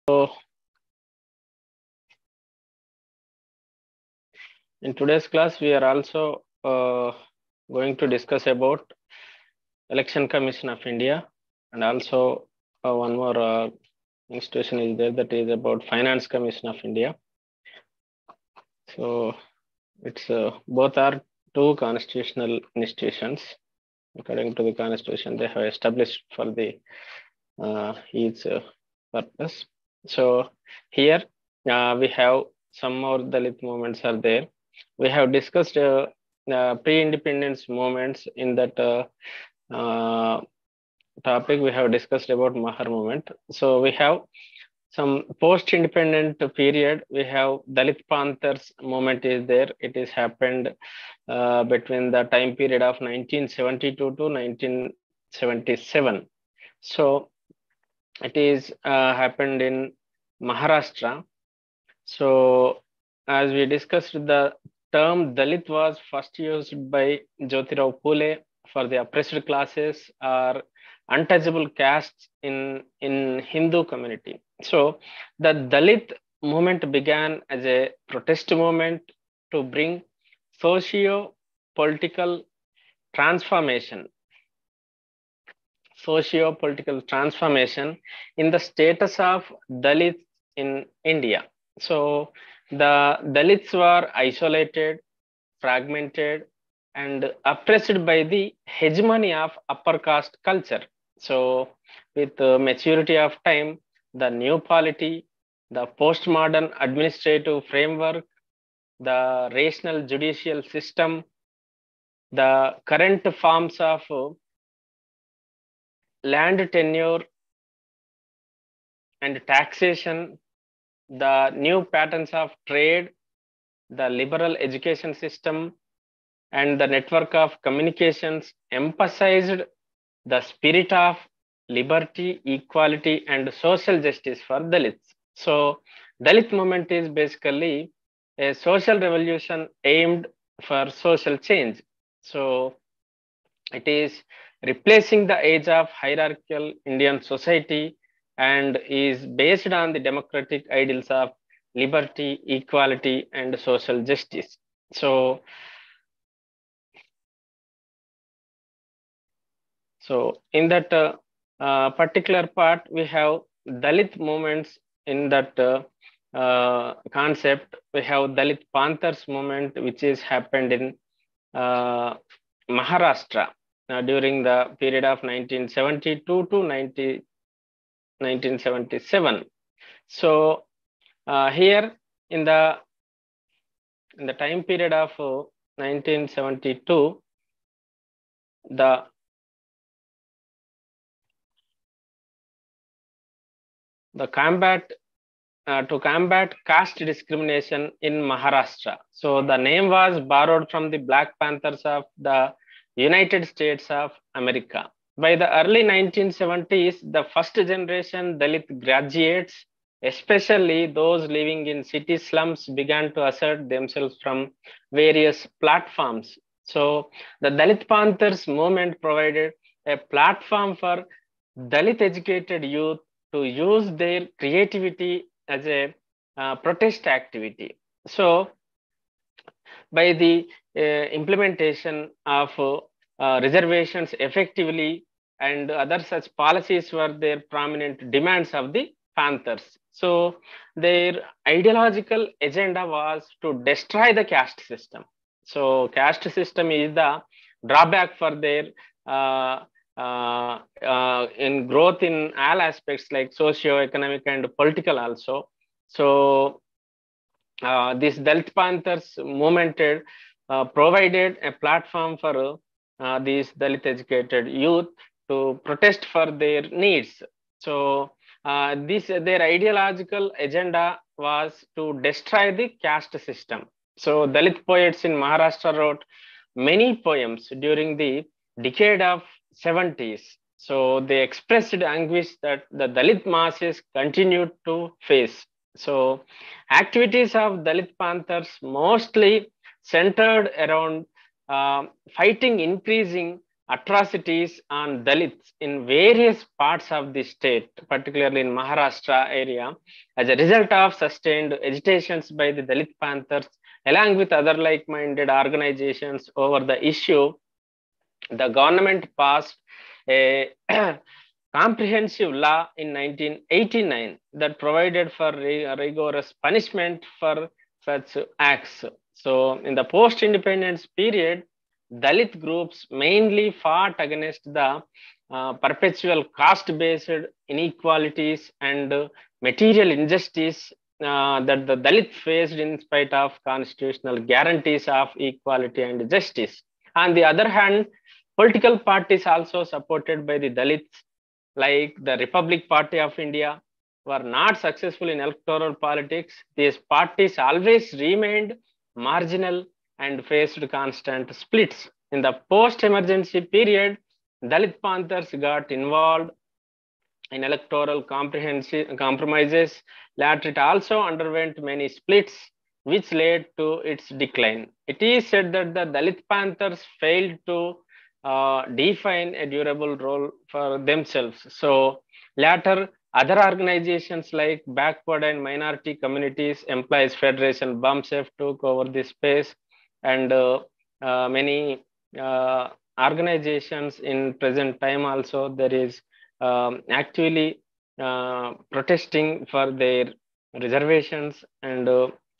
So, in today's class, we are also going to discuss about Election Commission of India, and also one more institution is there, that is about Finance Commission of India. So, it's both are two constitutional institutions. According to the constitution, they have established for the each purpose. So here we have some more Dalit movements are there. We have discussed pre-independence movements in that topic. We have discussed about Mahar movement. So we have some post-independent period. We have Dalit Panthers movement is there. It is happened between the time period of 1972 to 1977. So it is happened in Maharashtra. So as we discussed, the term Dalit was first used by Jyotirao Phule for the oppressed classes or untouchable castes in Hindu community. So the Dalit movement began as a protest movement to bring socio-political transformation in the status of Dalits in India. So the Dalits were isolated, fragmented, and oppressed by the hegemony of upper caste culture. So with the maturity of time, the new polity, the postmodern administrative framework, the rational judicial system, the current forms of land tenure and taxation, the new patterns of trade, the liberal education system, and the network of communications emphasized the spirit of liberty, equality, and social justice for Dalits. So, Dalit movement is basically a social revolution aimed for social change. So, it is replacing the age of hierarchical Indian society and is based on the democratic ideals of liberty, equality, and social justice. So in that particular part, we have Dalit movements in that concept. We have Dalit Panthers movement, which is happened in Maharashtra during the period of 1972 to 1977. So here in the time period of 1972, the combat to combat caste discrimination in Maharashtra. So the name was borrowed from the Black Panthers of the United States of America. By the early 1970s, the first generation Dalit graduates, especially those living in city slums, began to assert themselves from various platforms. So the Dalit Panthers movement provided a platform for Dalit educated youth to use their creativity as a protest activity. So by the implementation of reservations effectively and other such policies were their prominent demands of the Panthers. So their ideological agenda was to destroy the caste system. So caste system is the drawback for their in growth in all aspects like socio-economic and political also. So this Dalit Panthers movement provided a platform for these Dalit educated youth to protest for their needs. So their ideological agenda was to destroy the caste system. So Dalit poets in Maharashtra wrote many poems during the decade of 70s. So they expressed anguish that the Dalit masses continued to face. So activities of Dalit Panthers mostly centered around fighting increasing atrocities on Dalits in various parts of the state, particularly in Maharashtra area, as a result of sustained agitations by the Dalit Panthers, along with other like-minded organizations over the issue. The government passed a comprehensive law in 1989 that provided for rigorous punishment for such acts. So, in the post independence period, Dalit groups mainly fought against the perpetual caste based inequalities and material injustice that the Dalit faced in spite of constitutional guarantees of equality and justice. On the other hand, political parties also supported by the Dalits, like the Republic Party of India, were not successful in electoral politics. These parties always remained marginal and faced constant splits. In the post emergency period, Dalit Panthers got involved in electoral compromises. Later, it also underwent many splits, which led to its decline. It is said that the Dalit Panthers failed to define a durable role for themselves. So later, other organizations like Backward and Minority Communities, Employees Federation, BAMSEF took over this space, and many organizations in present time also there is actually protesting for their reservations, and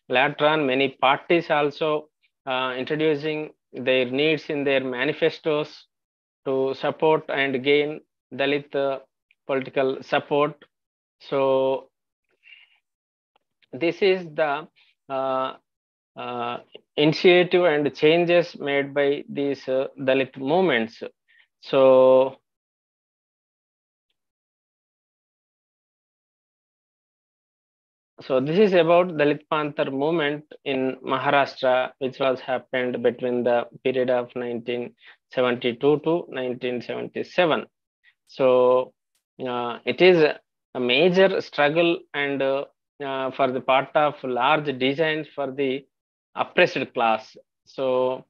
later on many parties also introducing their needs in their manifestos to support and gain Dalit political support. So this is the initiative and changes made by these Dalit movements. So this is about Dalit Panther movement in Maharashtra, which was happened between the period of 1972 to 1977. So it is a major struggle and for the part of large designs for the oppressed class. So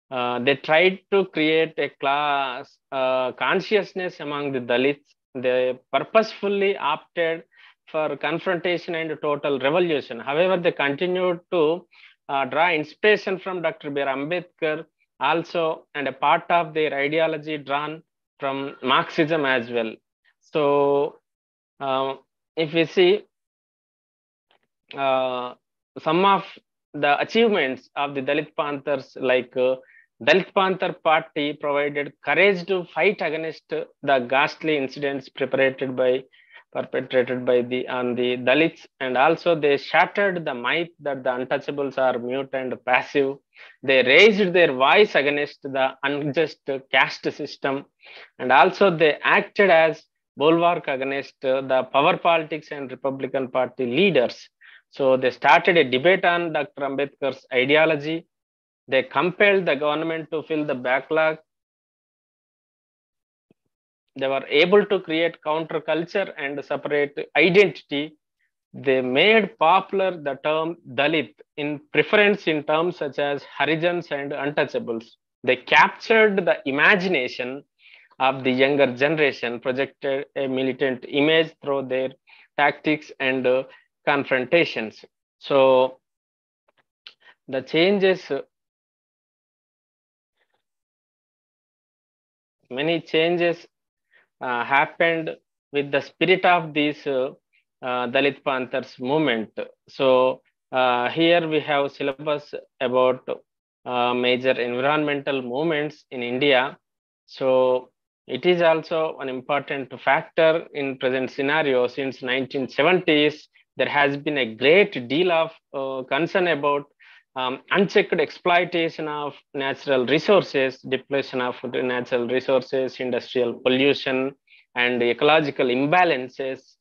they tried to create a class consciousness among the Dalits. They purposefully opted for confrontation and total revolution. However, they continued to draw inspiration from Dr. B.R. Ambedkar also, and a part of their ideology drawn from Marxism as well. So if we see some of the achievements of the Dalit Panthers, like Dalit Panther Party provided courage to fight against the ghastly incidents perpetrated by the Dalits, and also they shattered the myth that the untouchables are mute and passive. They raised their voice against the unjust caste system, and also they acted as bulwark against the power politics and Republican Party leaders. So they started a debate on Dr. Ambedkar's ideology. They compelled the government to fill the backlog. They were able to create counterculture and separate identity. They made popular the term Dalit in preference in terms such as Harijans and untouchables. They captured the imagination of the younger generation, projected a militant image through their tactics and confrontations. So the changes, many changes happened with the spirit of this Dalit Panthers movement. So here we have syllabus about major environmental movements in India. So it is also an important factor in present scenario. Since 1970s, there has been a great deal of concern about unchecked exploitation of natural resources, depletion of natural resources, industrial pollution, and ecological imbalances.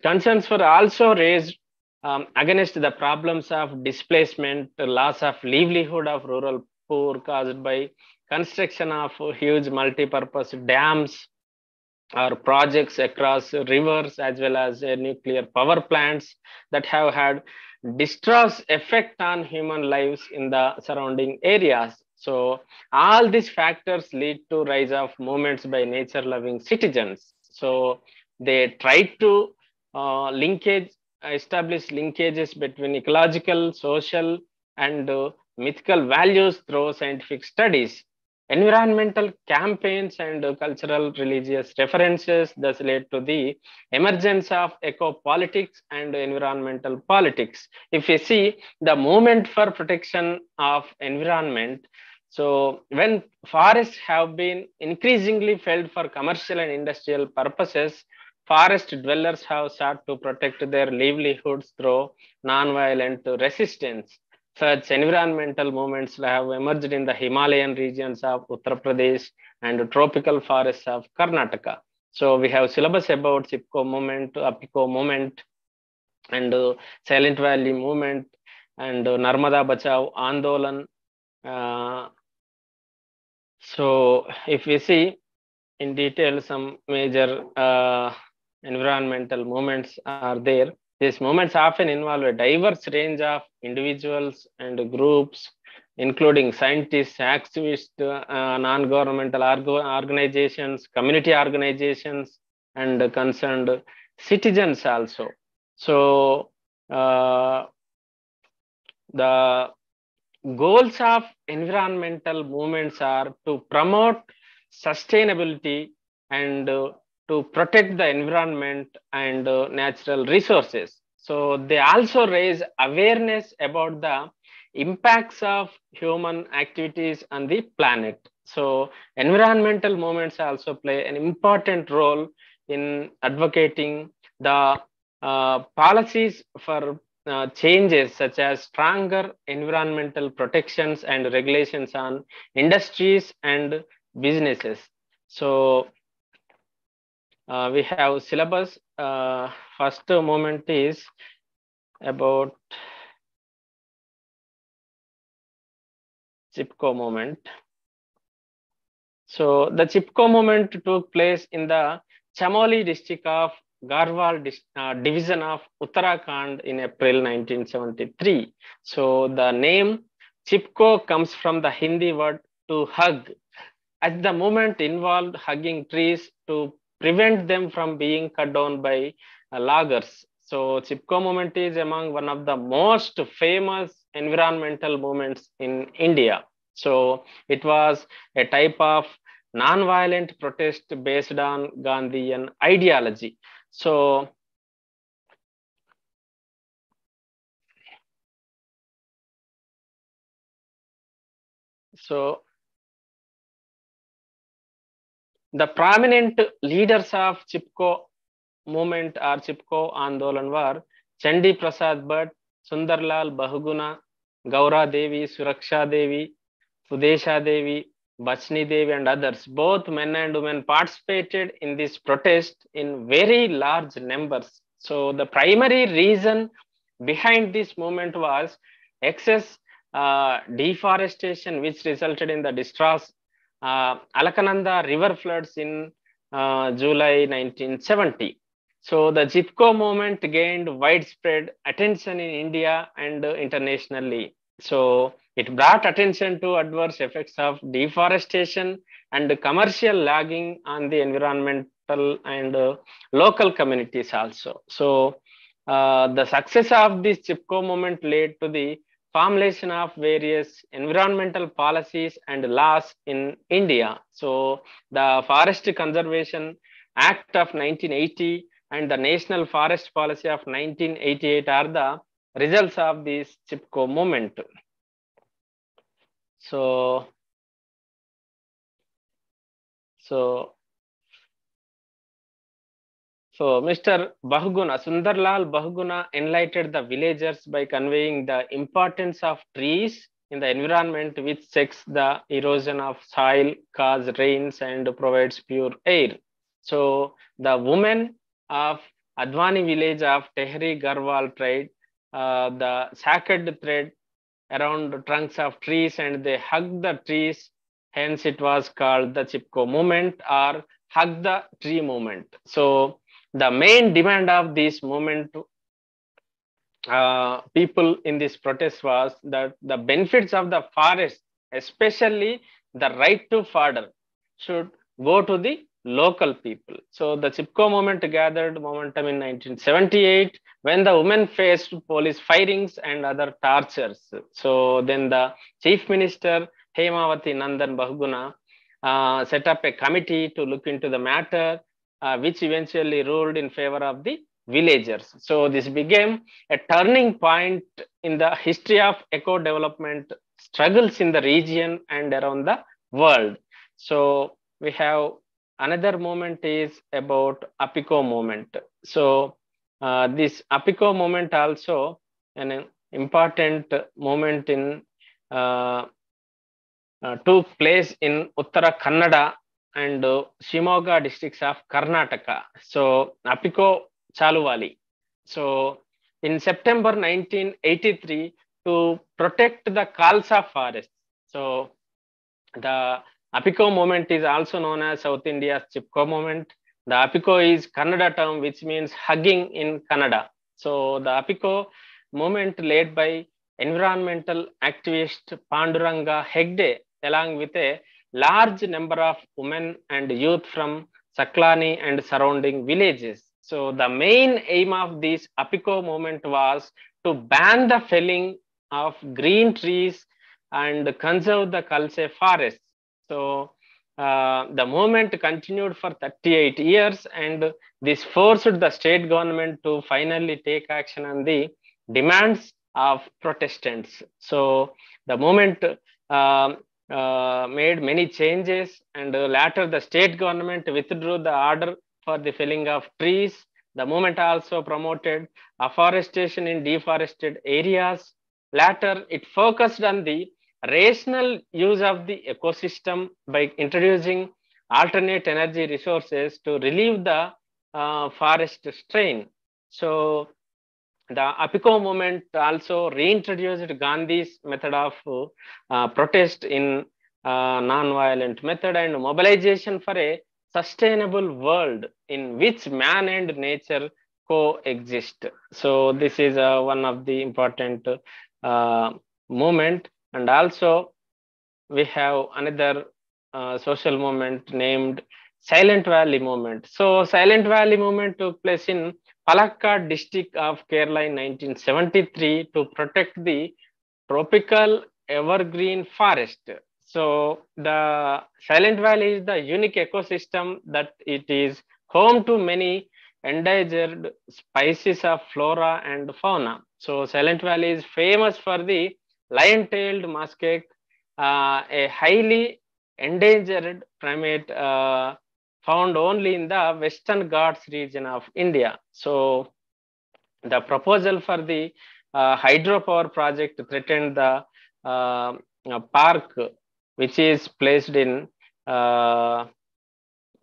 Concerns were also raised against the problems of displacement, loss of livelihood of rural poor caused by construction of huge multi-purpose dams or projects across rivers, as well as nuclear power plants that have had disastrous effect on human lives in the surrounding areas. So all these factors lead to rise of movements by nature loving citizens. So they try to establish linkages between ecological, social, and mythical values through scientific studies. Environmental campaigns and cultural religious references thus led to the emergence of eco-politics and environmental politics. If you see the movement for protection of environment, so when forests have been increasingly felled for commercial and industrial purposes, forest dwellers have sought to protect their livelihoods through non-violent resistance. Such environmental movements have emerged in the Himalayan regions of Uttar Pradesh and tropical forests of Karnataka. So we have syllabus about Chipko movement, Apiko movement, and Silent Valley movement, and Narmada Bachao Andolan. So if we see in detail, some major environmental movements are there. These movements often involve a diverse range of individuals and groups, including scientists, activists, non-governmental organizations, community organizations, and concerned citizens also. So the goals of environmental movements are to promote sustainability and to protect the environment and natural resources. So they also raise awareness about the impacts of human activities on the planet. So environmental movements also play an important role in advocating the policies for changes such as stronger environmental protections and regulations on industries and businesses. So we have syllabus. First moment is about Chipko movement. So the Chipko movement took place in the Chamoli district of Garhwal division of Uttarakhand in April 1973. So the name Chipko comes from the Hindi word to hug, as the movement involved hugging trees to prevent them from being cut down by loggers. So Chipko movement is among one of the most famous environmental movements in India. So it was a type of non-violent protest based on Gandhian ideology. So the prominent leaders of Chipko movement or Chipko Andolan were Chandi Prasad Bhatt, Sundarlal Bahuguna, Gaura Devi, Suraksha Devi, Sudesha Devi, Bachni Devi, and others. Both men and women participated in this protest in very large numbers. So the primary reason behind this movement was excess deforestation, which resulted in the distress Alakananda river floods in July 1970. So the Chipko movement gained widespread attention in India and internationally. So it brought attention to adverse effects of deforestation and commercial logging on the environmental and local communities also. So the success of this Chipko movement led to the formulation of various environmental policies and laws in India. So the Forest Conservation Act of 1980 and the National Forest Policy of 1988 are the results of this Chipko movement. So Mr. Bahuguna, Sundarlal Bahuguna enlightened the villagers by conveying the importance of trees in the environment, which checks the erosion of soil, causes rains, and provides pure air. So the women of Advani village of Tehri Garhwal tried the sacred thread around the trunks of trees and they hugged the trees. Hence, it was called the Chipko movement or hug the tree movement. So the main demand of this movement, people in this protest was that the benefits of the forest, especially the right to fodder, should go to the local people. So the Chipko movement gathered momentum in 1978 when the women faced police firings and other tortures. So then the chief minister Hemawati Nandan Bahuguna set up a committee to look into the matter, which eventually ruled in favor of the villagers. So this became a turning point in the history of eco development struggles in the region and around the world. So we have another moment is about Apico movement. So this Apico movement also an important moment in took place in Uttara Kannada and Shimoga districts of Karnataka. So Apico Chaluvali. So in September 1983, to protect the Khalsa forest. So the Apico movement is also known as South India's Chipko movement. The Apico is Kannada term which means hugging in Kannada. So the Apico movement led by environmental activist Panduranga Hegde along with a large number of women and youth from Saklani and surrounding villages. So the main aim of this Apico movement was to ban the felling of green trees and conserve the Kalse forest. So the movement continued for 38 years, and this forced the state government to finally take action on the demands of Protestants. So the movement made many changes, and later the state government withdrew the order for the felling of trees. The movement also promoted afforestation in deforested areas. Later, it focused on the rational use of the ecosystem by introducing alternate energy resources to relieve the forest strain. So the Apico movement also reintroduced Gandhi's method of protest in non-violent method and mobilization for a sustainable world in which man and nature coexist. So this is one of the important movement. And also we have another social movement named Silent Valley movement. So Silent Valley movement took place in Palakkad district of Kerala in 1973 to protect the tropical evergreen forest. So the Silent Valley is the unique ecosystem that it is home to many endangered species of flora and fauna. So Silent Valley is famous for the lion-tailed muskeg, a highly endangered primate found only in the Western Ghats region of India. So the proposal for the hydropower project threatened the park, which is placed in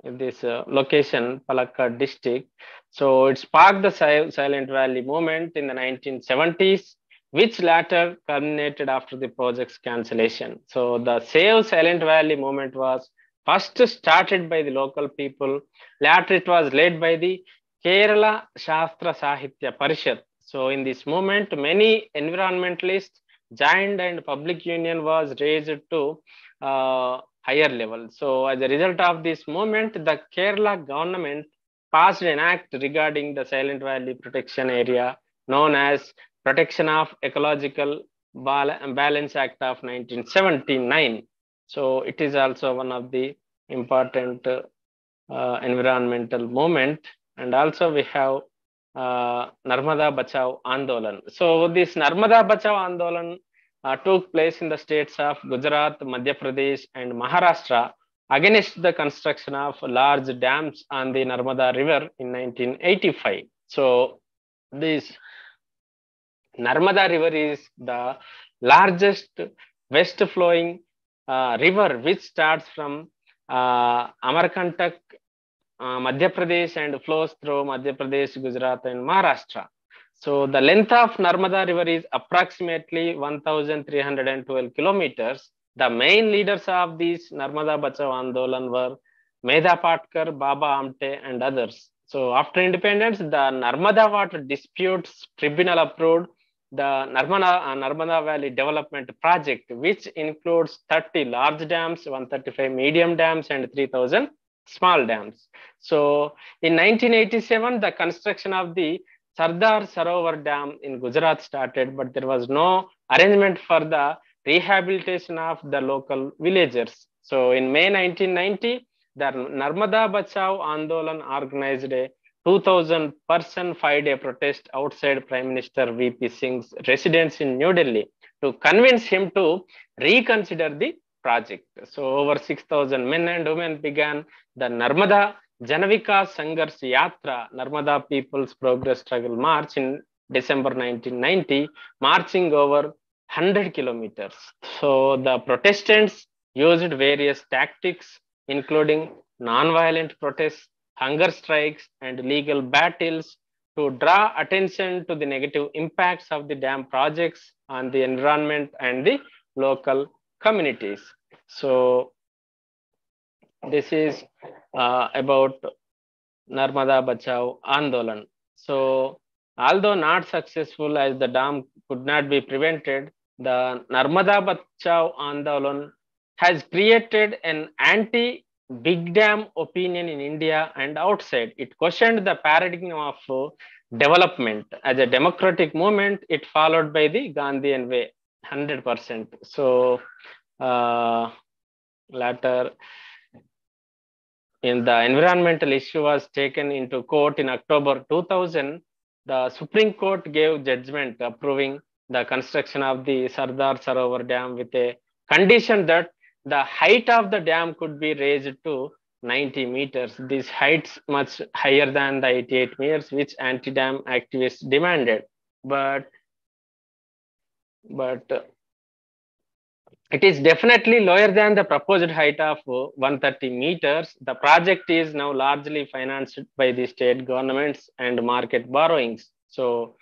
this location, Palakkad district. So it sparked the Silent Valley movement in the 1970s, which later culminated after the project's cancellation. So the Save Silent Valley movement was first started by the local people. Later it was led by the Kerala Shastra Sahitya Parishad. So in this movement, many environmentalists joined and public union was raised to higher level. So as a result of this movement, the Kerala government passed an act regarding the Silent Valley protection area known as Protection of Ecological Balance Act of 1979. So it is also one of the important environmental movement. And also we have Narmada Bachao Andolan. So this Narmada Bachao Andolan took place in the states of Gujarat, Madhya Pradesh, and Maharashtra against the construction of large dams on the Narmada River in 1985. So this Narmada River is the largest west flowing river which starts from Amarkantak, Madhya Pradesh and flows through Madhya Pradesh, Gujarat and Maharashtra. So the length of Narmada River is approximately 1,312 kilometers. The main leaders of this Narmada Bachao Andolan were Medha Patkar, Baba Amte and others. So after independence, the Narmada Water Disputes Tribunal approved the Narmada Valley Development Project, which includes 30 large dams, 135 medium dams, and 3,000 small dams. So in 1987, the construction of the Sardar Sarovar Dam in Gujarat started, but there was no arrangement for the rehabilitation of the local villagers. So in May 1990, the Narmada Bachao Andolan organized a 2,000-person 5-day protest outside Prime Minister VP Singh's residence in New Delhi to convince him to reconsider the project. So over 6,000 men and women began the Narmada Janavika Sangharsh Yatra, Narmada People's Progress Struggle March in December 1990, marching over 100 kilometers. So the protestants used various tactics, including non-violent protests, hunger strikes, and legal battles to draw attention to the negative impacts of the dam projects on the environment and the local communities. So this is about Narmada Bachao Andolan. So although not successful as the dam could not be prevented, the Narmada Bachao Andolan has created an anti-big dam opinion in India and outside. It questioned the paradigm of development. As a democratic movement, it followed by the Gandhian way, 100%. So later, in the environmental issue was taken into court in October 2000, the Supreme Court gave judgment approving the construction of the Sardar Sarovar Dam with a condition that the height of the dam could be raised to 90 meters. These heights much higher than the 88 meters, which anti-dam activists demanded. But it is definitely lower than the proposed height of 130 meters. The project is now largely financed by the state governments and market borrowings. So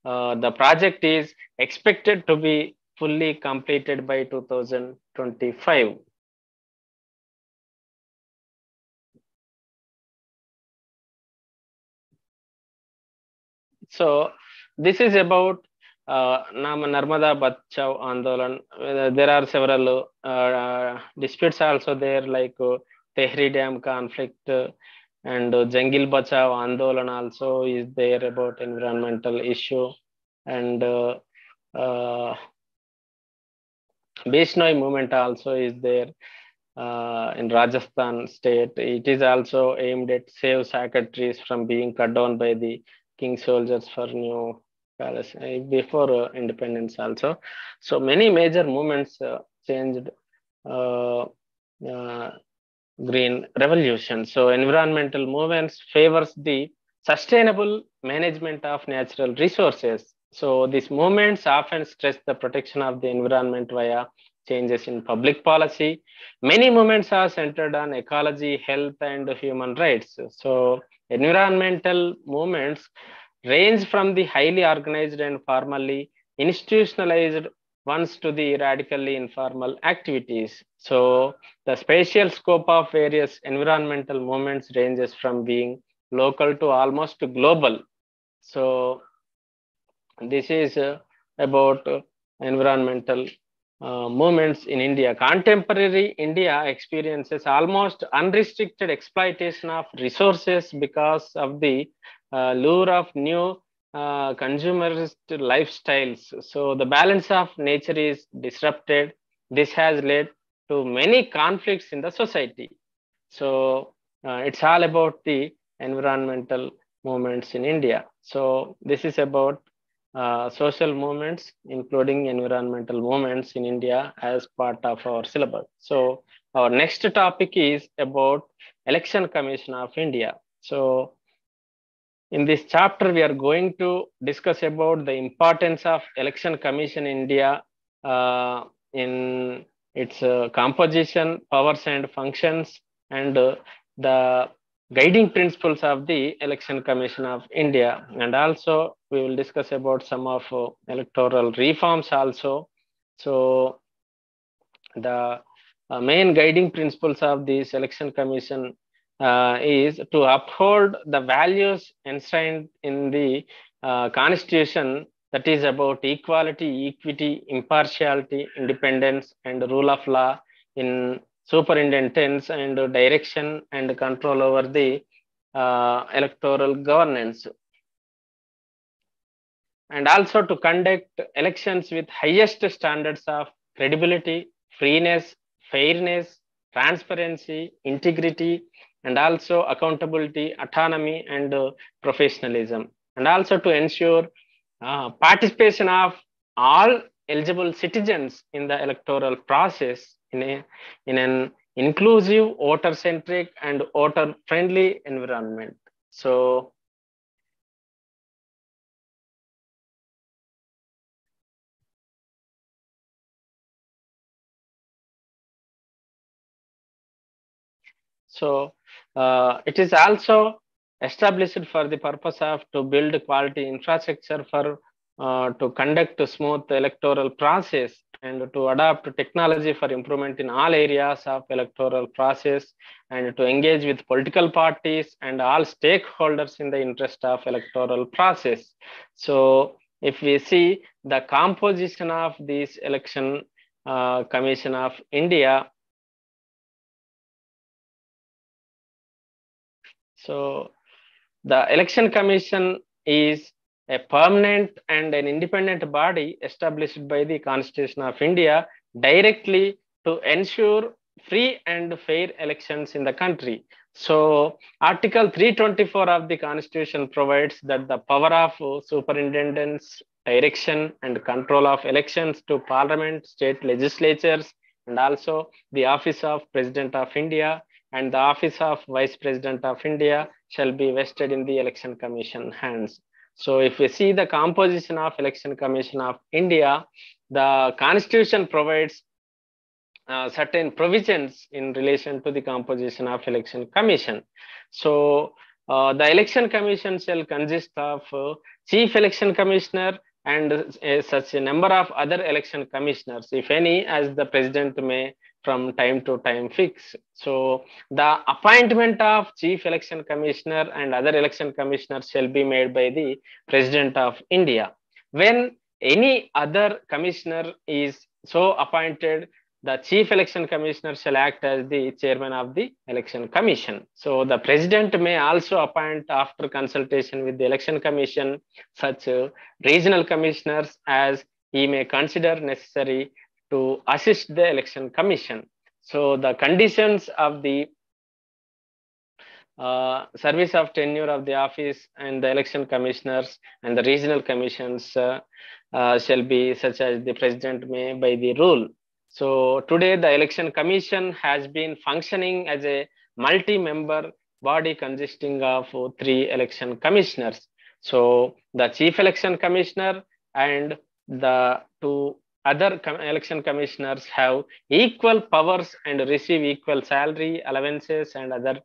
the project is expected to be fully completed by 2025. So this is about Narmada Bachao Andolan. There are several disputes also there, like Tehri Dam conflict and Jangil Bachao Andolan also is there about environmental issue, and Bishnoi movement also is there in Rajasthan state. It is also aimed at save sacred trees from being cut down by the king soldiers for new palace before independence also. So many major movements changed green revolution. So environmental movements favors the sustainable management of natural resources. So these movements often stress the protection of the environment via changes in public policy. Many movements are centered on ecology, health, and human rights. So environmental movements range from the highly organized and formally institutionalized ones to the radically informal activities. So the spatial scope of various environmental movements ranges from being local to almost global. So this is about environmental movements in India. Contemporary India experiences almost unrestricted exploitation of resources because of the lure of new consumerist lifestyles. So the balance of nature is disrupted. This has led to many conflicts in the society. So it's all about the environmental movements in India. So this is about social movements, including environmental movements in India as part of our syllabus. So our next topic is about Election Commission of India. So in this chapter, we are going to discuss about the importance of Election Commission in India in its composition, powers and functions, and the guiding principles of the Election Commission of India. And also we will discuss about some of electoral reforms also. So the main guiding principles of this Election Commission is to uphold the values enshrined in the Constitution that is about equality, equity, impartiality, independence, and rule of law in superintendence and direction and control over the electoral governance, and also to conduct elections with highest standards of credibility, freeness, fairness, transparency, integrity, and also accountability, autonomy, and professionalism, and also to ensure participation of all eligible citizens in the electoral process in an inclusive, voter-centric, and voter-friendly environment. So, it is also established for the purpose of to build quality infrastructure for to conduct a smooth electoral process and to adopt technology for improvement in all areas of electoral process and to engage with political parties and all stakeholders in the interest of electoral process. So if we see the composition of this election commission of India, so the election commission is a permanent and an independent body established by the Constitution of India directly to ensure free and fair elections in the country. So Article 324 of the Constitution provides that the power of superintendence, direction, and control of elections to Parliament, state legislatures, and also the office of President of India and the office of Vice President of India shall be vested in the Election Commission hands. So if we see the composition of Election Commission of India, the Constitution provides certain provisions in relation to the composition of Election Commission. So the Election Commission shall consist of Chief Election Commissioner and such a number of other election commissioners, if any, as the President may from time to time fix. So the appointment of Chief Election Commissioner and other election commissioners shall be made by the President of India. When any other commissioner is so appointed, the Chief Election Commissioner shall act as the chairman of the Election Commission. So the President may also appoint, after consultation with the Election Commission, such regional commissioners as he may consider necessary to assist the Election Commission. So the conditions of the service of tenure of the office and the election commissioners and the regional commissions shall be such as the President may by the rule. So today the Election Commission has been functioning as a multi-member body consisting of 3 election commissioners. So the Chief Election Commissioner and the 2 other election commissioners have equal powers and receive equal salary, allowances, and other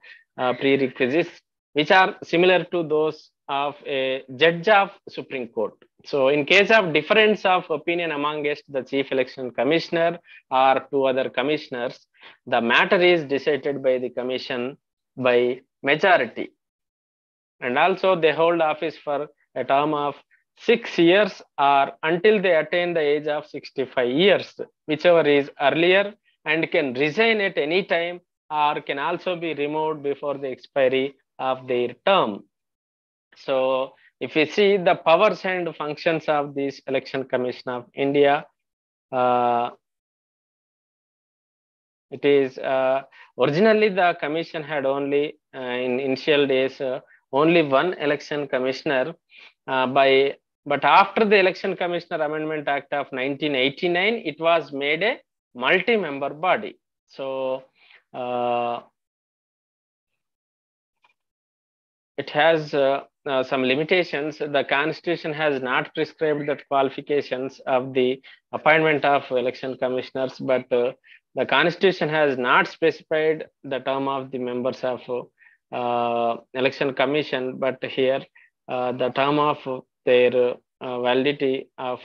prerequisites, which are similar to those of a judge of Supreme Court. So in case of difference of opinion amongst the Chief Election Commissioner or 2 other commissioners, the matter is decided by the commission by majority. And also they hold office for a term of 6 years or until they attain the age of 65 years, whichever is earlier, and can resign at any time or can also be removed before the expiry of their term. So if we see the powers and functions of this Election Commission of India, it is originally the commission had only in initial days only 1 election commissioner but after the Election Commissioner Amendment Act of 1989, it was made a multi-member body. So it has some limitations. The Constitution has not prescribed the qualifications of the appointment of election commissioners, but the Constitution has not specified the term of the members of Election Commission, but here the term of their validity of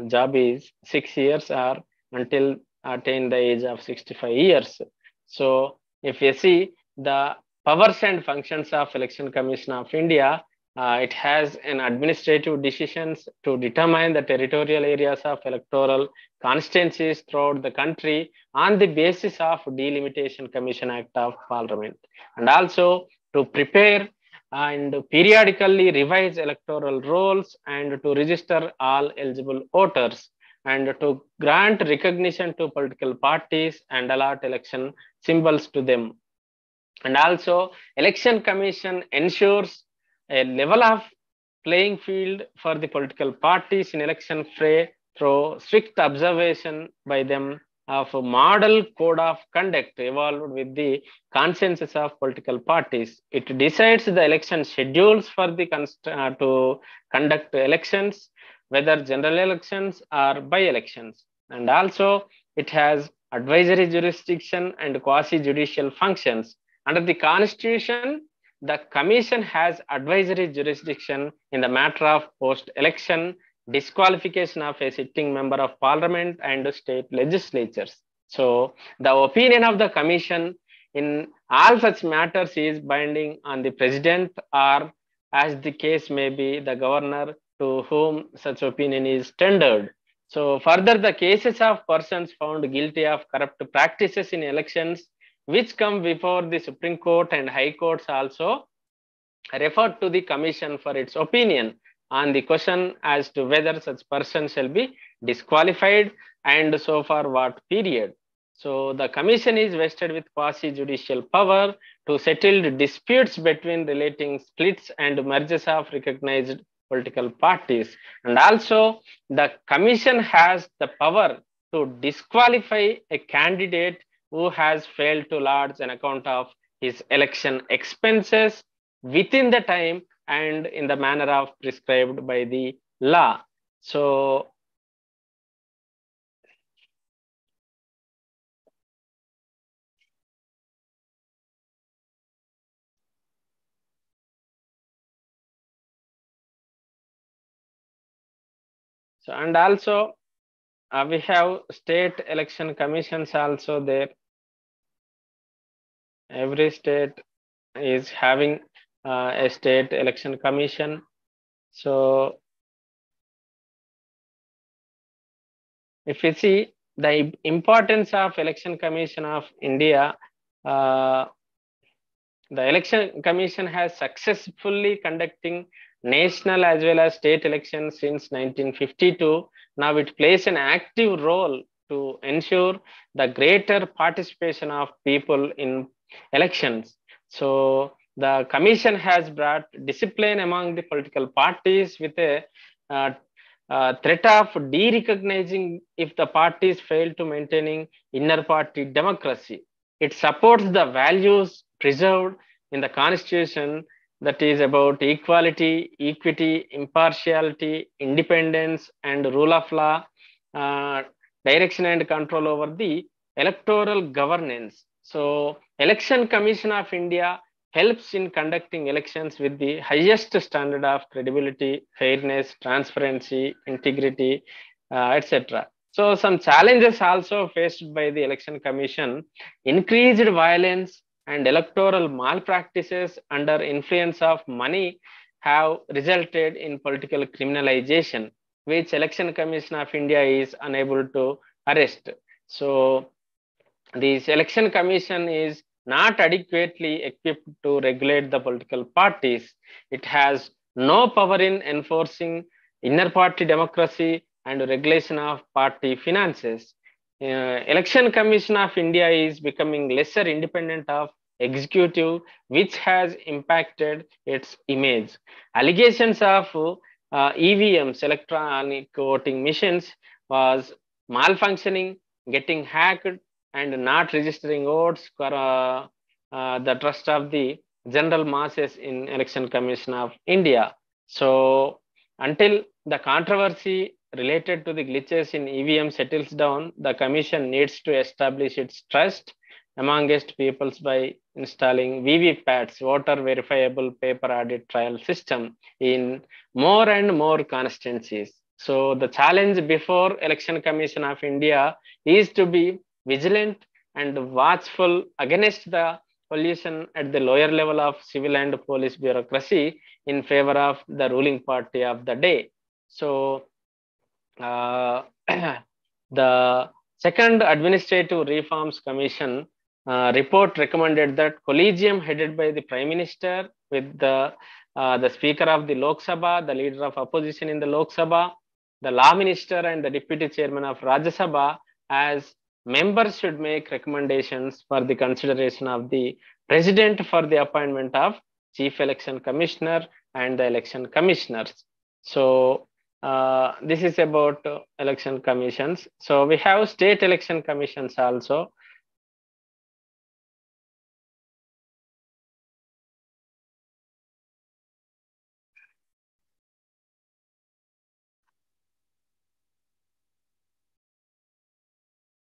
job is 6 years or until attain the age of 65 years. So if you see the powers and functions of Election Commission of India, It has an administrative decisions to determine the territorial areas of electoral constituencies throughout the country on the basis of Delimitation Commission Act of Parliament, and also to prepare and periodically revise electoral rolls and to register all eligible voters and to grant recognition to political parties and allot election symbols to them. And also, election commission ensures a level of playing field for the political parties in election fray through strict observation by them of a model code of conduct evolved with the consensus of political parties. It decides the election schedules for the to conduct elections, whether general elections or by elections. And also, it has advisory jurisdiction and quasi judicial functions. Under the Constitution, the Commission has advisory jurisdiction in the matter of post-election disqualification of a sitting member of Parliament and state legislatures. So, the opinion of the Commission in all such matters is binding on the President or, as the case may be, the Governor to whom such opinion is tendered. So, further, the cases of persons found guilty of corrupt practices in elections which come before the Supreme Court and High Courts also referred to the Commission for its opinion on the question as to whether such person shall be disqualified and so for what period. So the Commission is vested with quasi-judicial power to settle disputes between relating splits and mergers of recognized political parties. And also the Commission has the power to disqualify a candidate who has failed to lodge an account of his election expenses within the time and in the manner of prescribed by the law. So, and also we have state election commissions also there. Every state is having a state election commission. So if you see the importance of election commission of India, the election commission has successfully conducting national as well as state elections since 1952. Now it plays an active role to ensure the greater participation of people in elections. So the commission has brought discipline among the political parties with a threat of de-recognizing if the parties fail to maintaining inner party democracy. It supports the values preserved in the Constitution, that is about equality, equity, impartiality, independence, and rule of law, direction and control over the electoral governance. So, Election Commission of India helps in conducting elections with the highest standard of credibility, fairness, transparency, integrity, etc. So some challenges also faced by the Election Commission: increased violence and electoral malpractices under influence of money have resulted in political criminalization, which Election Commission of India is unable to arrest. So this Election Commission is not adequately equipped to regulate the political parties. It has no power in enforcing inner party democracy and regulation of party finances. Election Commission of India is becoming lesser independent of executive, which has impacted its image. Allegations of EVMs, electronic voting machines, was malfunctioning, getting hacked, and not registering votes for the trust of the general masses in Election Commission of India. So until the controversy related to the glitches in EVM settles down, the commission needs to establish its trust amongst peoples by installing VVPATs, voter verifiable paper audit trail system, in more and more constituencies. So the challenge before Election Commission of India is to be vigilant and watchful against the pollution at the lower level of civil and police bureaucracy in favor of the ruling party of the day. So the second Administrative Reforms Commission report recommended that collegium headed by the Prime Minister with the Speaker of the Lok Sabha, the Leader of Opposition in the Lok Sabha, the Law Minister and the Deputy Chairman of Rajya Sabha as members should make recommendations for the consideration of the President for the appointment of Chief Election Commissioner and the Election Commissioners. So this is about election commissions. So we have state election commissions also.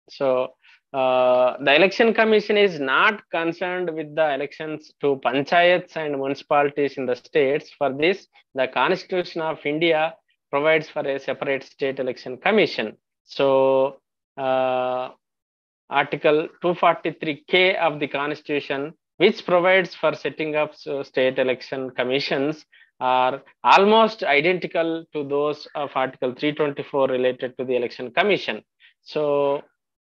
So the election commission is not concerned with the elections to panchayats and municipalities in the states. For this, the Constitution of India provides for a separate state election commission. So Article 243K of the Constitution, which provides for setting up state election commissions, are almost identical to those of Article 324 related to the election commission. So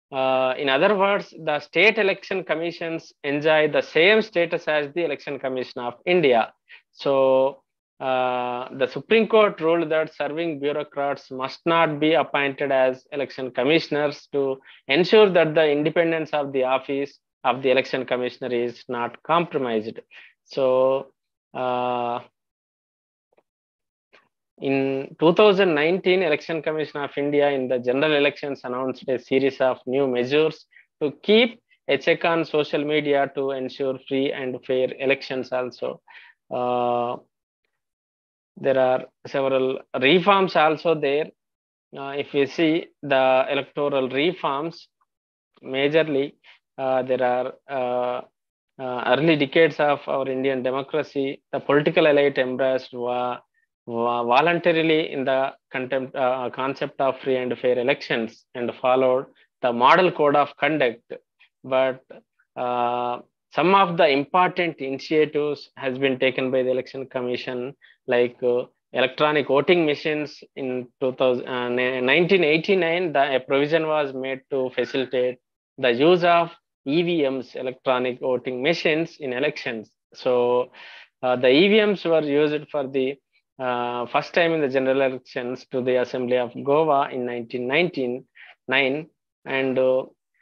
in other words, the state election commissions enjoy the same status as the Election Commission of India. So the Supreme Court ruled that serving bureaucrats must not be appointed as election commissioners to ensure that the independence of the office of the election commissioner is not compromised. So in 2019, Election Commission of India in the general elections announced a series of new measures to keep a check on social media to ensure free and fair elections also. There are several reforms also there. If we see the electoral reforms, majorly there are early decades of our Indian democracy, the political elite embraced voluntarily in the concept of free and fair elections and followed the model code of conduct. But some of the important initiatives has been taken by the Election Commission, like electronic voting machines in 1989. A provision was made to facilitate the use of EVMs, electronic voting machines, in elections. So the EVMs were used for the first time in the general elections to the Assembly of Goa in 1999, and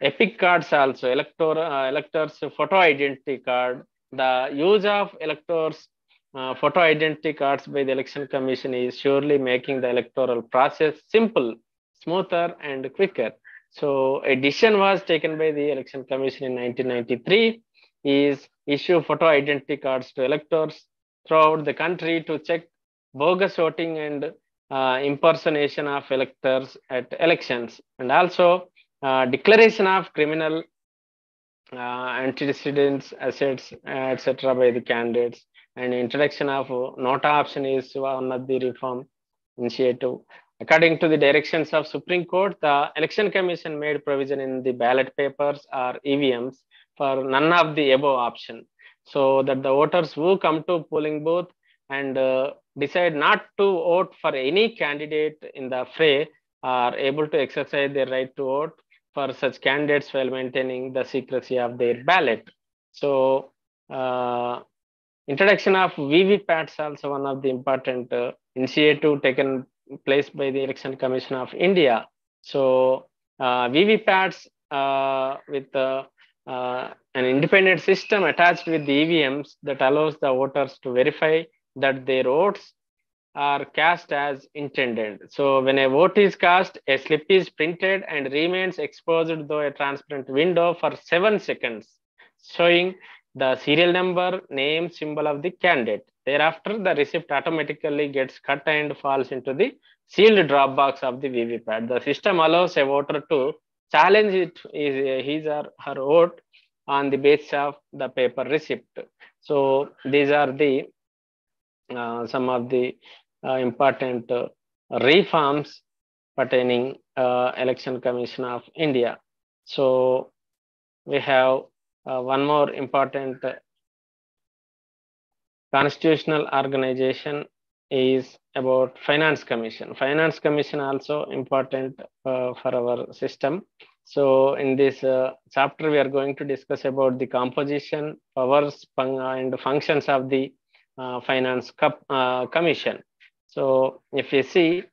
EPIC cards also, electors photo identity card. The use of electors photo identity cards by the Election Commission is surely making the electoral process simple, smoother, and quicker. So a decision was taken by the Election Commission in 1993 is issue photo identity cards to electors throughout the country to check bogus voting and impersonation of electors at elections, and also declaration of criminal antecedents, assets, etc. by the candidates, and introduction of nota option is one of the reform initiative. According to the directions of Supreme Court, the Election Commission made provision in the ballot papers or EVMs for none of the above option, so that the voters who come to polling booth and decide not to vote for any candidate in the fray are able to exercise their right to vote for such candidates while maintaining the secrecy of their ballot. So introduction of VVPATs also one of the important initiative taken place by the Election Commission of India. So VVPATs with an independent system attached with the EVMs that allows the voters to verify that their votes are cast as intended. So when a vote is cast, a slip is printed and remains exposed through a transparent window for 7 seconds, showing the serial number, name, symbol of the candidate. Thereafter, the receipt automatically gets cut and falls into the sealed drop box of the VVPAT. The system allows a voter to challenge his or her vote on the basis of the paper receipt. So these are the some of the important reforms pertaining Election Commission of India. So we have one more important constitutional organization is about Finance Commission. Finance Commission also important for our system. So in this chapter, we are going to discuss about the composition, powers, and functions of the Finance Commission. So if you see,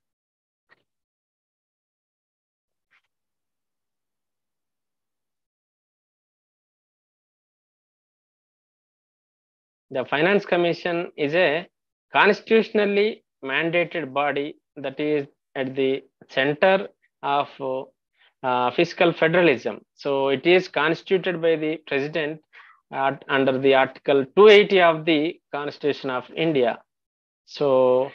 the Finance Commission is a constitutionally mandated body that is at the center of fiscal federalism. So it is constituted by the president under the Article 280 of the Constitution of India. So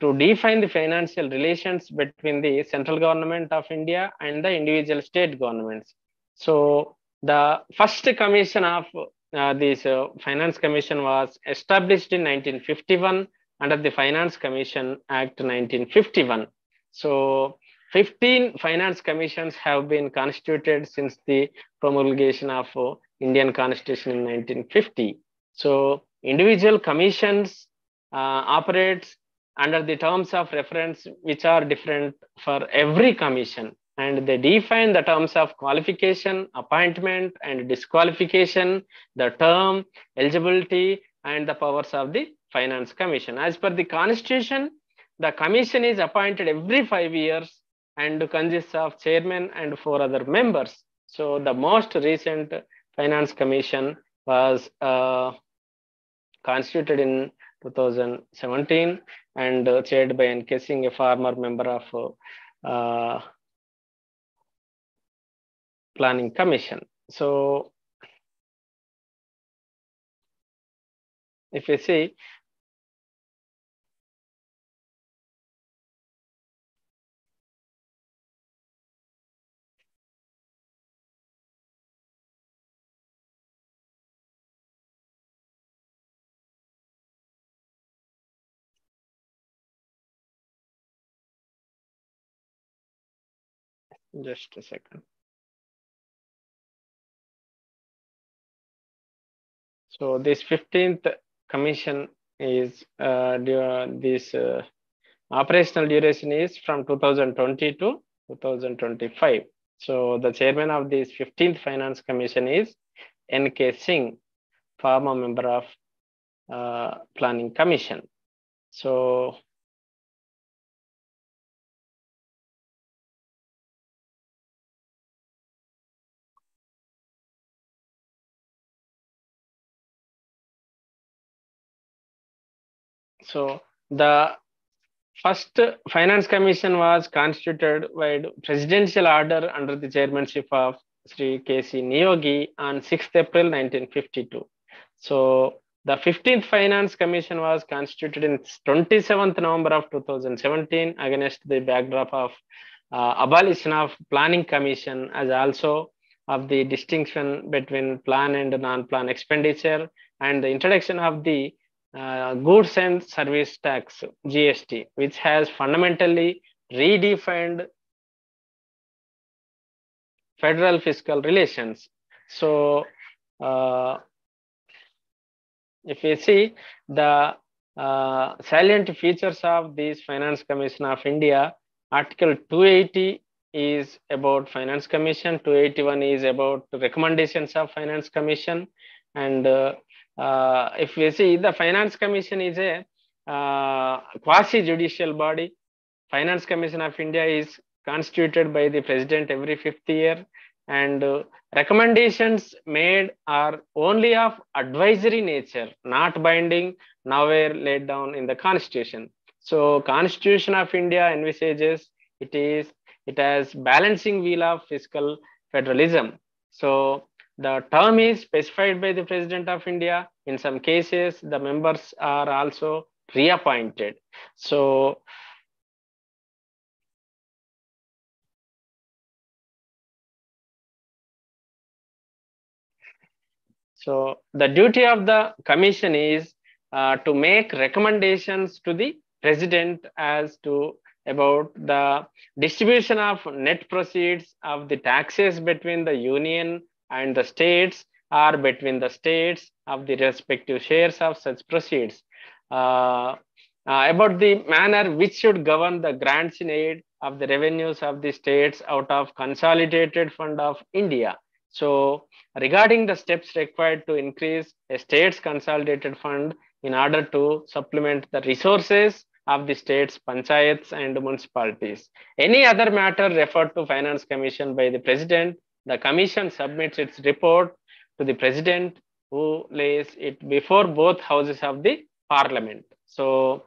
to define the financial relations between the central government of India and the individual state governments. So the first commission of this Finance Commission was established in 1951 under the Finance Commission Act 1951. So 15 finance commissions have been constituted since the promulgation of Indian Constitution in 1950. So individual commissions operates under the terms of reference which are different for every commission, and they define the terms of qualification, appointment and disqualification, the term, eligibility and the powers of the Finance Commission. As per the Constitution, the commission is appointed every 5 years and consists of chairman and 4 other members. So the most recent Finance Commission was constituted in 2017 and chaired by N.K. Singh, a former member of Planning Commission. So if you see, just a second. So this 15th commission is this operational duration is from 2020 to 2025. So the chairman of this 15th Finance Commission is N.K. Singh, former member of Planning Commission. So the first Finance Commission was constituted by presidential order under the chairmanship of Sri K.C. Niyogi on 6th April 1952. So the 15th Finance Commission was constituted in 27th November of 2017 against the backdrop of abolition of Planning Commission, as also of the distinction between plan and non-plan expenditure, and the introduction of the goods and service tax GST, which has fundamentally redefined federal fiscal relations. So if you see the salient features of this Finance Commission of India, Article 280 is about Finance Commission, 281 is about recommendations of Finance Commission, and if we see, the Finance Commission is a quasi-judicial body. Finance Commission of India is constituted by the president every 5th year, and recommendations made are only of advisory nature, not binding, nowhere laid down in the Constitution. So Constitution of India envisages it has balancing wheel of fiscal federalism. So the term is specified by the President of India. In some cases, the members are also reappointed. So the duty of the commission is to make recommendations to the president as to about the distribution of net proceeds of the taxes between the union and the states, or between the states of the respective shares of such proceeds. About the manner which should govern the grants in aid of the revenues of the states out of consolidated fund of India. So regarding the steps required to increase a state's consolidated fund in order to supplement the resources of the states, panchayats and municipalities. Any other matter referred to Finance Commission by the President, the Commission submits its report to the President, who lays it before both houses of the Parliament. So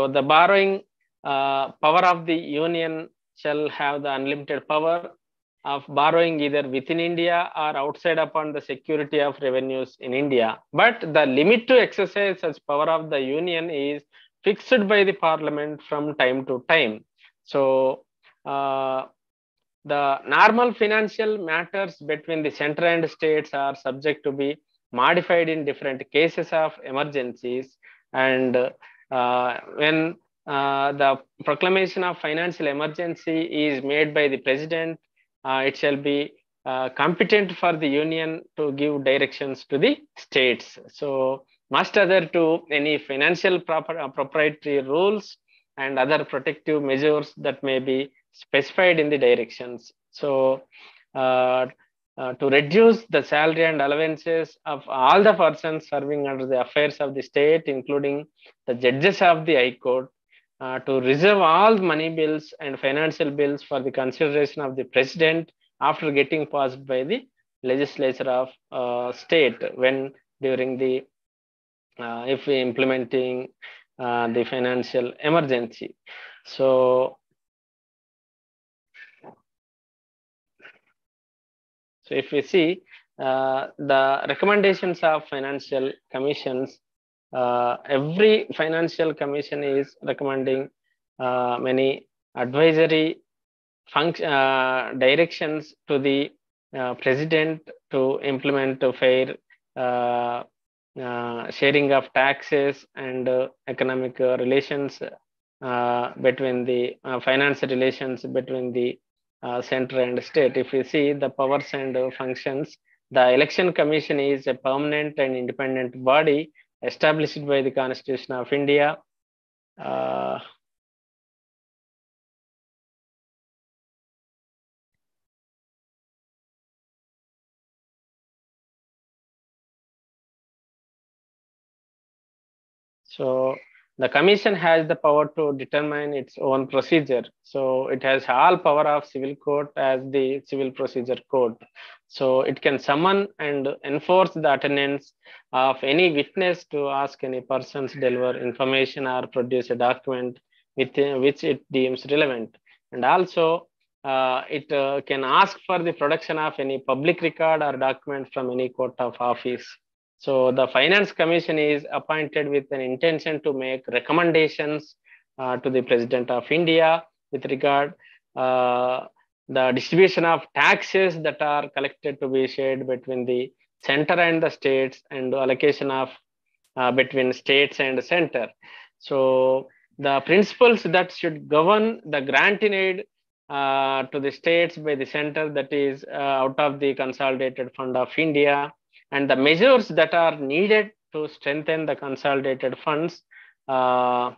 the borrowing power of the union shall have the unlimited power of borrowing either within India or outside upon the security of revenues in India. But the limit to exercise such power of the union is fixed by the Parliament from time to time. So the normal financial matters between the center and states are subject to be modified in different cases of emergencies. And when the proclamation of financial emergency is made by the President, it shall be competent for the union to give directions to the states. So must adhere to any financial proprietary rules and other protective measures that may be specified in the directions. So to reduce the salary and allowances of all the persons serving under the affairs of the state, including the judges of the High Court, to reserve all money bills and financial bills for the consideration of the President after getting passed by the legislature of state when during the if we implementing the financial emergency. So if we see the recommendations of financial commissions, every financial commission is recommending many advisory directions to the President to implement a fair sharing of taxes and economic relations between the financial relations between the center and state. If you see the powers and functions, the Election Commission is a permanent and independent body established by the Constitution of India. So the commission has the power to determine its own procedure. So it has all power of civil court as the civil procedure code. So it can summon and enforce the attendance of any witness to ask any person to deliver information or produce a document which it deems relevant. And also it can ask for the production of any public record or document from any court of office. So the Finance Commission is appointed with an intention to make recommendations to the President of India with regard the distribution of taxes that are collected to be shared between the center and the states, and allocation of between states and center. So the principles that should govern the grant in aid to the states by the center, that is out of the consolidated fund of India, and the measures that are needed to strengthen the consolidated funds of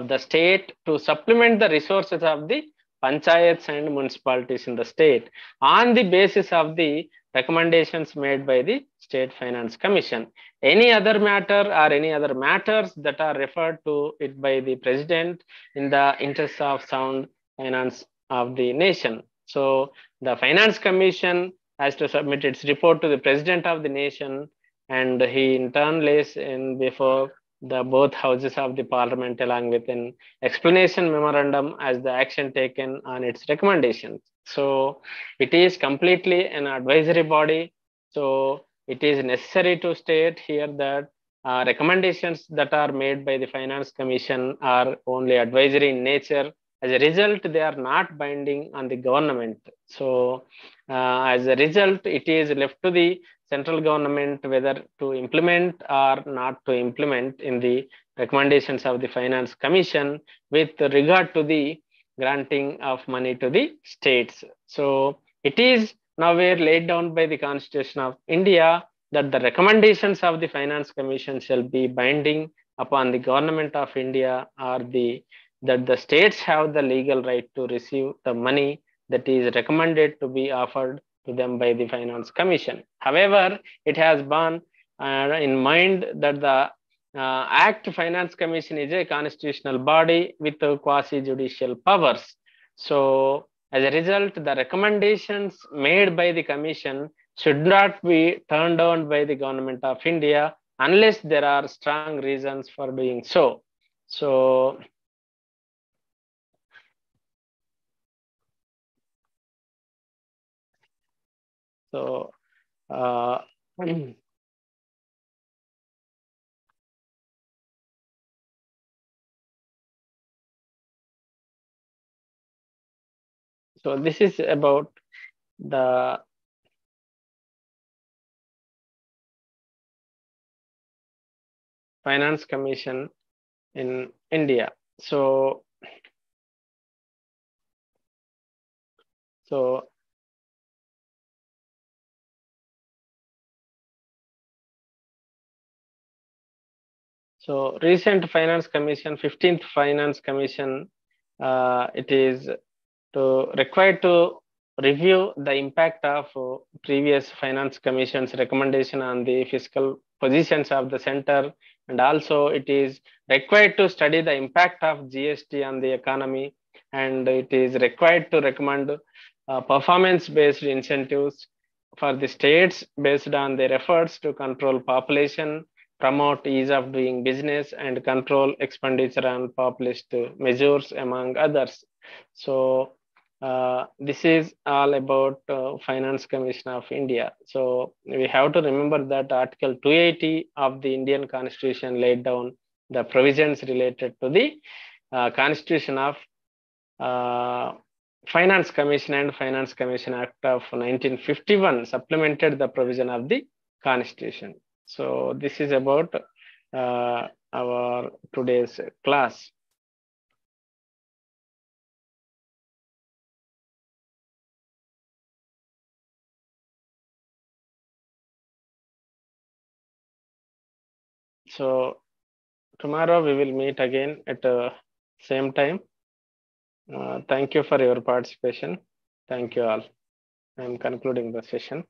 the state to supplement the resources of the panchayats and municipalities in the state on the basis of the recommendations made by the State Finance Commission. Any other matter or any other matters that are referred to it by the President in the interest of sound finance of the nation. So the Finance Commission has to submit its report to the President of the nation, and he in turn lays in before the both houses of the Parliament along with an explanation memorandum as the action taken on its recommendations. So it is completely an advisory body. So it is necessary to state here that recommendations that are made by the Finance Commission are only advisory in nature, As a result, they are not binding on the government. So as a result, it is left to the central government whether to implement or not to implement in the recommendations of the Finance Commission with regard to the granting of money to the states. So it is nowhere laid down by the Constitution of India that the recommendations of the Finance Commission shall be binding upon the government of India, or that the states have the legal right to receive the money that is recommended to be offered to them by the Finance Commission. However, it has borne in mind that the Act Finance Commission is a constitutional body with quasi-judicial powers. So, as a result, the recommendations made by the Commission should not be turned down by the Government of India unless there are strong reasons for doing so. So, uh, so this is about the Finance Commission in India. So recent Finance Commission, 15th Finance Commission, it is required to review the impact of previous Finance Commission's recommendation on the fiscal positions of the center, and also it is required to study the impact of GST on the economy, and it is required to recommend performance-based incentives for the states based on their efforts to control population, promote ease of doing business, and control expenditure on populist measures, among others. So this is all about Finance Commission of India. So we have to remember that Article 280 of the Indian Constitution laid down the provisions related to the Constitution of Finance Commission, and Finance Commission Act of 1951 supplemented the provision of the Constitution. So this is about our today's class. So tomorrow we will meet again at the same time. Thank you for your participation. Thank you all. I am concluding the session.